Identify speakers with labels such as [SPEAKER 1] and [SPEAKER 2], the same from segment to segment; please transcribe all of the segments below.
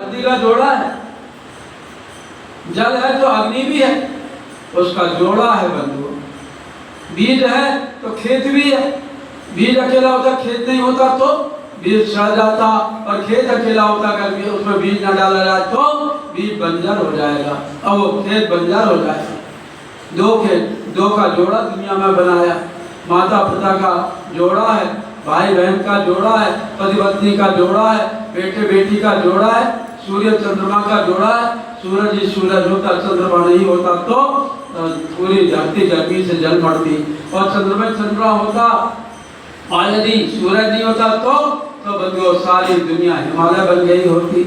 [SPEAKER 1] नदी का जोड़ा है, जल है तो अग्नि भी है, उसका जोड़ा है बंधुओं। बीज है तो खेत भी है, बीज अकेला होता खेत नहीं होता तो बीज सड़ जाता, और खेत अकेला होता अगर उसमें बीज न डाला जाए तो बीज बंजर हो जाएगा और वो खेत बंजर हो जाएगा। दो खेत, दो का जोड़ा दुनिया में बनाया, माता पिता का जोड़ा है, भाई बहन का जोड़ा है, पति पत्नी का जोड़ा है, बेटे बेटी का जोड़ा है, सूर्य चंद्रमा का जोड़ा है। सूरज ही सूरज होता, चंद्रमा नहीं होता तो पूरी धरती गर्मी से जल पड़ती, और चंद्रमा होता और यदि सूरज नहीं होता तो बंधुओं सारी दुनिया हिमालय बन गई होती।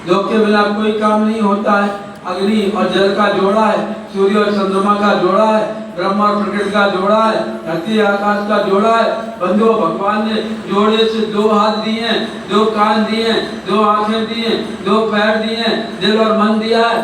[SPEAKER 1] दो के बिना कोई काम नहीं होता है। अग्नि और जल का जोड़ा है, सूर्य और चंद्रमा का जोड़ा है, ब्रह्मा और प्रकृति का जोड़ा है, धरती आकाश का जोड़ा है। बंधुओं भगवान ने जोड़े से दो हाथ दिए, दो कान दिए, दो आंखें दिए, दो पैर दिए, दिल और मन दिया है,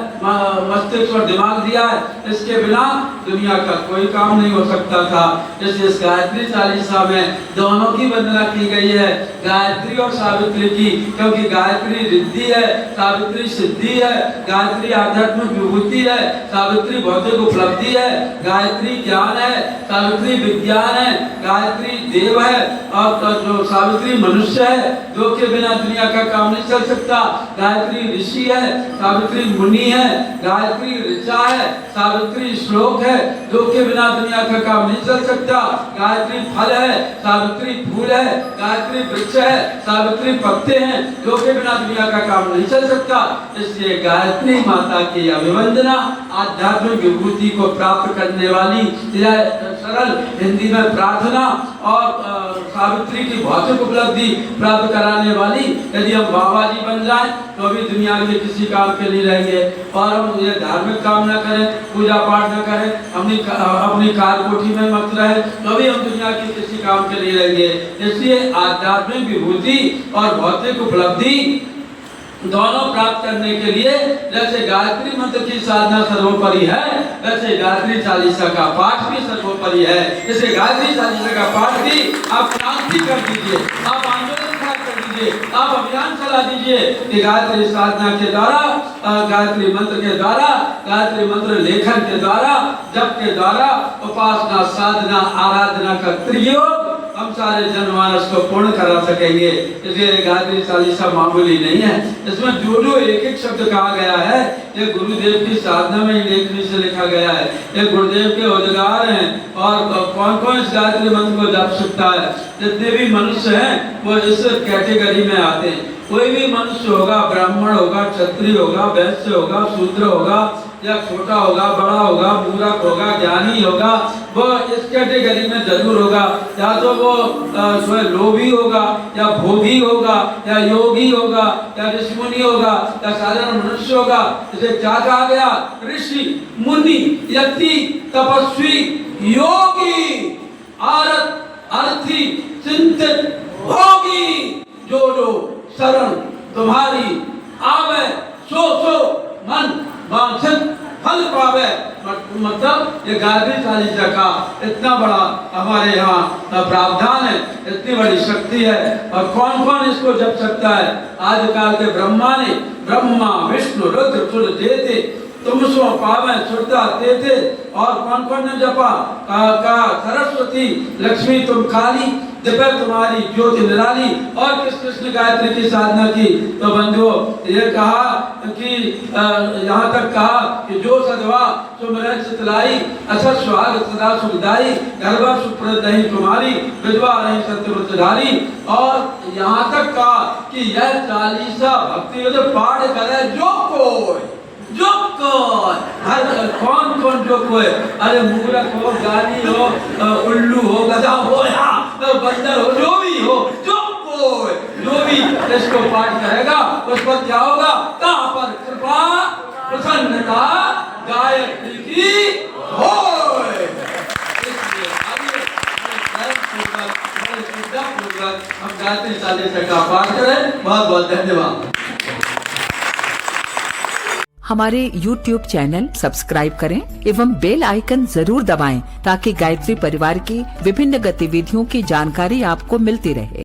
[SPEAKER 1] मस्तिष्क और दिमाग दिया है। इसके बिना दुनिया का कोई काम नहीं हो सकता था। इसलिए इस गायत्री चालीसा में दोनों की वंदना की गई है, गायत्री और सावित्री की, क्योंकि गायत्री रिद्धि है, सावित्री सिद्धि है। गायत्री आध्यात्मिक विभूति है, सावित्री भौतिक उपलब्धि है। गायत्री ज्ञान है, सावित्री विज्ञान है। गायत्री देव है और जो सावित्री मनुष्य है, दो के बिना दुनिया का काम नहीं चल सकता। गायत्री ऋषि है, सावित्री मुनि है। गायत्री ऋचा है, सावित्री श्लोक है, दो के बिना दुनिया का काम नहीं चल सकता। गायत्री फल है, सावित्री फूल है। गायत्री वृक्ष है, सावित्री पत्ते हैं, दो के बिना दुनिया का काम नहीं चल सकता। इसलिए गायत्री माता की अभिवंदना आध्यात्मिक विभूति को प्राप्त करने वाली, यह सरल हिंदी में प्रार्थना और सावित्री की भौतिक उपलब्धि प्राप्त कराने वाली। यदि हम बाबा जी बन जाएं तो भी दुनिया के किसी काम के लिए रहेंगे, और हम ये धार्मिक काम न करें, पूजा पाठ न करें, अपनी कार कोठी में मत रहे तो भी हम दुनिया के किसी काम के लिए रहेंगे। इसलिए आध्यात्मिक विभूति और भौतिक उपलब्धि दोनों प्राप्त करने के लिए जैसे गायत्री मंत्र की साधना सर्वोपरि है, वैसे गायत्री चालीसा का पाठ भी सर्वोपरि है। इसे गायत्री चालीसा का पाठ भी आप क्रांति कर दीजिए, आप आंदोलन खड़ा कर दीजिए, आप अभियान चला दीजिए कि गायत्री साधना के द्वारा, गायत्री मंत्र के द्वारा, गायत्री मंत्र लेखन के द्वारा, जप के द्वारा, उपासना साधना आराधना का त्रियोग हम सारे जनमानस को पूर्ण करा सकेंगे। इसलिए गायत्री चालीसा मामूली नहीं है। इसमें जो एक एक शब्द कहा गया है, ये गुरुदेव की साधना में लेखनी से लिखा गया है। ये गुरुदेव के उद्गार हैं, और कौन कौन इस गायत्री मंत्र को जप सकता है। जितने भी मनुष्य हैं वो इस कैटेगरी में आते हैं। कोई भी मनुष्य होगा, ब्राह्मण होगा, क्षत्रिय होगा, वैश्य होगा, शूद्र होगा, या छोटा होगा, बड़ा होगा, मूर्ख होगा, ज्ञानी होगा, वो इस कैटेगरी में जरूर होगा। या तो वो लोभी होगा, या भोगी होगा, या योगी होगा, या ऋषि मुनि होगा, या साधारण मनुष्य होगा। इसे क्या कहा गया? ऋषि, मुनि, यति, तपस्वी, योगी, आरत, अर्थी, चिंतित, भोगी, जो शरण तुम्हारी आवे, सो मन वांछित फल पावे। मतलब ये गायत्री चालीसा का इतना बड़ा हमारे यहाँ प्रावधान है, इतनी बड़ी शक्ति है। और कौन कौन इसको जप सकता है? आदिकाल के ब्रह्मा विष्णु रुद्र सुर देते, तुम सो पावे सुरता देते। और कौन कौन ने जपा? का सरस्वती, लक्ष्मी तुम काली, दिव्य तुम्हारी ज्योति निराली। और किस कृष्ण गायत्री की साधना की? तो बंधुओं ये कहा कि यहाँ तक कहा कि जो सदवा सुमरन चितलाई, अच्छा सुहाग सदा सुखदाई, गर्भ सुप्रद नहीं तुम्हारी, विधवा नहीं सत्यव्रतधारी। और यहाँ तक कहा कि यह चालीसा भक्ति युक्त पाठ करे जो कौन कौन जो कोई, अरे मूर्ख हो, गाली हो, उल्लू हो, गधा हो, या बंदर हो, जो भी इसको पाठ करेगा उस पर क्या होगा? कहाँ पर कृपा प्रसन्नता गायत्री की होए। इसलिए हम गायत्री चालीसा का पाठ करें। बहुत बहुत धन्यवाद।
[SPEAKER 2] हमारे YouTube चैनल सब्सक्राइब करें एवं बेल आइकन जरूर दबाएं ताकि गायत्री परिवार की विभिन्न गतिविधियों की जानकारी आपको मिलती रहे।